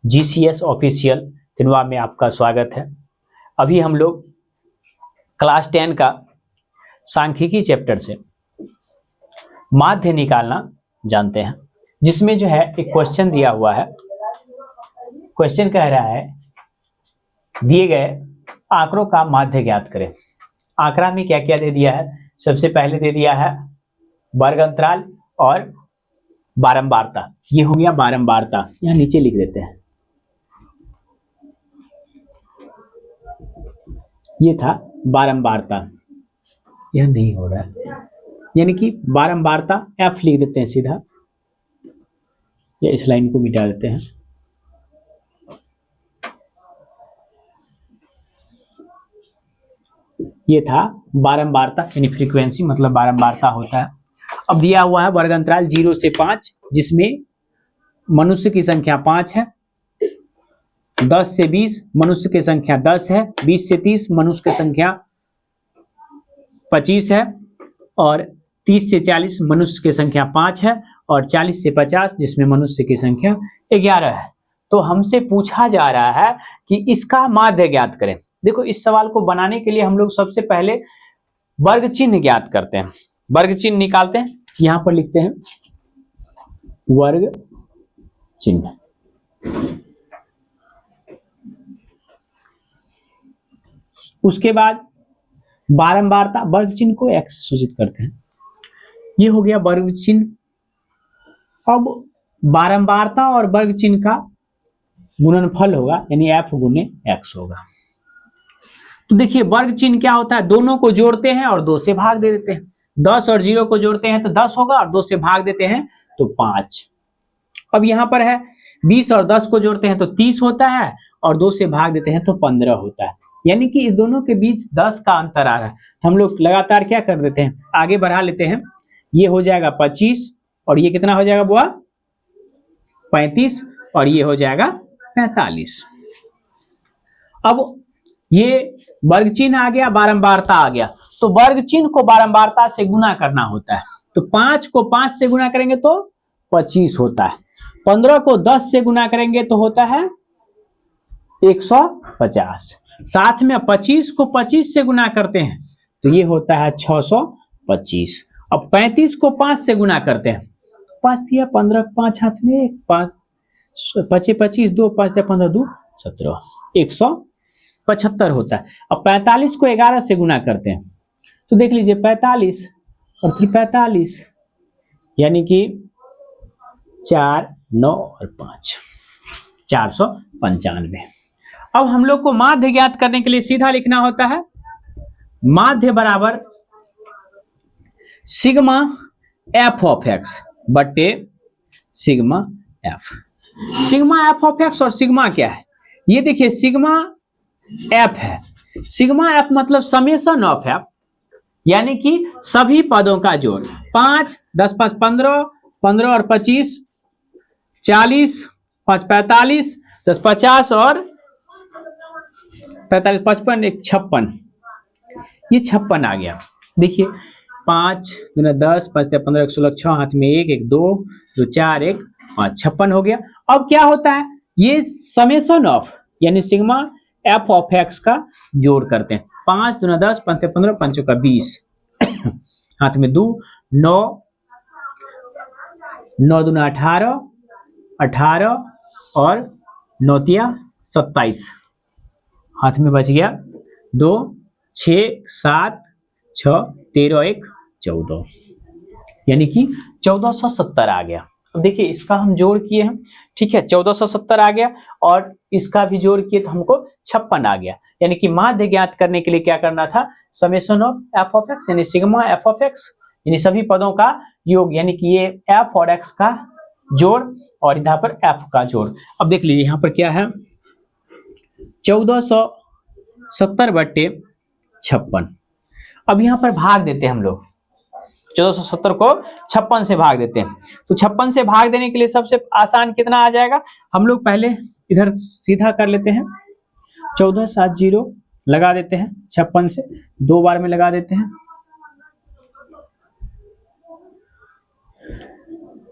GCS official तिनवा में आपका स्वागत है। अभी हम लोग क्लास 10 का सांख्यिकी चैप्टर से माध्य निकालना जानते हैं, जिसमें जो है एक क्वेश्चन दिया हुआ है। क्वेश्चन कह रहा है दिए गए आंकड़ों का माध्य ज्ञात करें। आंकड़ा में क्या क्या दे दिया है? सबसे पहले दे दिया है वर्ग अंतराल और बारंबारता। ये हो गया बारंबारता, यहाँ नीचे लिख देते हैं। ये था बारंबारता, यह नहीं हो रहा है, यानी कि बारंबारता F लिख देते हैं सीधा, या इस लाइन को मिटा देते हैं। ये था बारंबारता, यानी फ्रीक्वेंसी मतलब बारंबारता होता है। अब दिया हुआ है वर्ग अंतराल 0 से 5, जिसमें मनुष्य की संख्या 5 है, 10 से 20 मनुष्य की संख्या 10 है, 20 से 30 मनुष्य की संख्या 25 है, और 30 से 40 मनुष्य की संख्या 5 है, और 40 से 50 जिसमें मनुष्य की संख्या 11 है। तो हमसे पूछा जा रहा है कि इसका माध्य ज्ञात करें। देखो, इस सवाल को बनाने के लिए हम लोग सबसे पहले वर्ग चिन्ह ज्ञात करते हैं, वर्ग चिन्ह निकालते हैं। यहां पर लिखते हैं वर्ग चिन्ह। उसके बाद बारंबारता, वर्ग चिन्ह को x सूचित करते हैं। ये हो गया वर्ग चिन्ह। अब बारंबारता और वर्ग चिन्ह का गुणनफल होगा, यानी f गुने x होगा। तो देखिए वर्ग चिन्ह क्या होता है, दोनों को जोड़ते हैं और 2 से भाग दे देते हैं। 10 और 0 को जोड़ते हैं तो 10 होगा, और 2 से भाग देते हैं तो 5। अब यहाँ पर है 20 और 10 को जोड़ते हैं तो 30 होता है, और 2 से भाग देते हैं तो 15 होता है। यानी कि इस दोनों के बीच 10 का अंतर आ रहा है। हम लोग लगातार क्या कर देते हैं, आगे बढ़ा लेते हैं। ये हो जाएगा 25, और ये कितना हो जाएगा बुआ? 35, और ये हो जाएगा 45। अब ये वर्ग चिन्ह आ गया, बारंबारता आ गया। तो वर्ग चिन्ह को बारंबारता से गुना करना होता है। तो 5 को 5 से गुना करेंगे तो 25 होता है। 15 को 10 से गुना करेंगे तो होता है 150। साथ में 25 को 25 से गुना करते हैं तो ये होता है 625। अब 35 को 5 से गुना करते हैं, 5 दिया 15, 5 हाथ में 5, 25 25, 2 5 दिया 15, 2 17, 175 होता है। अब 45 को 11 से गुना करते हैं तो देख लीजिए 45 और फिर 45, यानी कि 4 9 और 5, 495। अब हम लोग को माध्य ज्ञात करने के लिए सीधा लिखना होता है माध्य बराबर सिग्मा एफ ऑफ एक्स बटे sigma F. Sigma F of x और सिग्मा क्या है? ये देखिए सिग्मा एफ है। सिग्मा एफ मतलब समेशन ऑफ एफ, यानी कि सभी पदों का जोड़। 5 10 5 15, 15 और 25 40, 5 45, 10 50 और 45 55 1 56। ये 56 आ गया। देखिए 5 10 5 15 1 16, 6 हाथ में 1 1 2 2 4 1 5, 56 हो गया। अब क्या होता है, ये समेशन ऑफ यानी सिग्मा एफ ऑफ एक्स का जोड़ करते हैं। 5 दूना 10 5 15 5 का 20 हाथ में 2 9 9 दूना 18 18 और 9 तिया 27, हाथ में बच गया 2 6 7 6 13 1 14, यानी कि 1470 आ गया। अब देखिए इसका हम जोड़ किए हैं, ठीक है, 1470 आ गया, और इसका भी जोड़ किए तो हमको 56 आ गया। यानी कि माध्य ज्ञात करने के लिए क्या करना था, summation of F of x यानी सिग्मा एफ ऑफ एक्स, यानी सभी पदों का योग, यानी कि ये एफ और एक्स का जोड़ और यहाँ पर एफ का जोड़। अब देख लीजिए यहाँ पर क्या है, 1470 बटे 56। अब यहाँ पर भाग देते हैं हम लोग, 1470 को 56 से भाग देते हैं। तो 56 से भाग देने के लिए सबसे आसान कितना आ जाएगा, हम लोग पहले इधर सीधा कर लेते हैं। 14 7 0 लगा देते हैं, 56 से 2 बार में लगा देते हैं,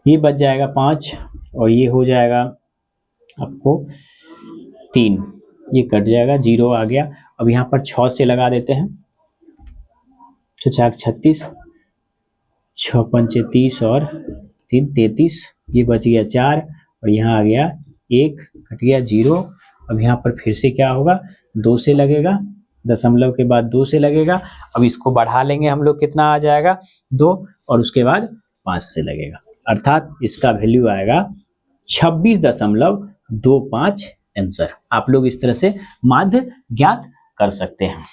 ये बच जाएगा 5, और ये हो जाएगा आपको 3, ये कट जाएगा, 0 आ गया। अब यहाँ पर 6 से लगा देते हैं, 36, 6 पंचे 30 और 3 33, ये बच गया 4 और यहाँ आ गया 1, कट गया 0। अब यहाँ पर फिर से क्या होगा, 2 से लगेगा, दशमलव के बाद 2 से लगेगा। अब इसको बढ़ा लेंगे हम लोग, कितना आ जाएगा 2, और उसके बाद 5 से लगेगा, अर्थात इसका वैल्यू आएगा 26.25 आंसर। आप लोग इस तरह से माध्य ज्ञात कर सकते हैं।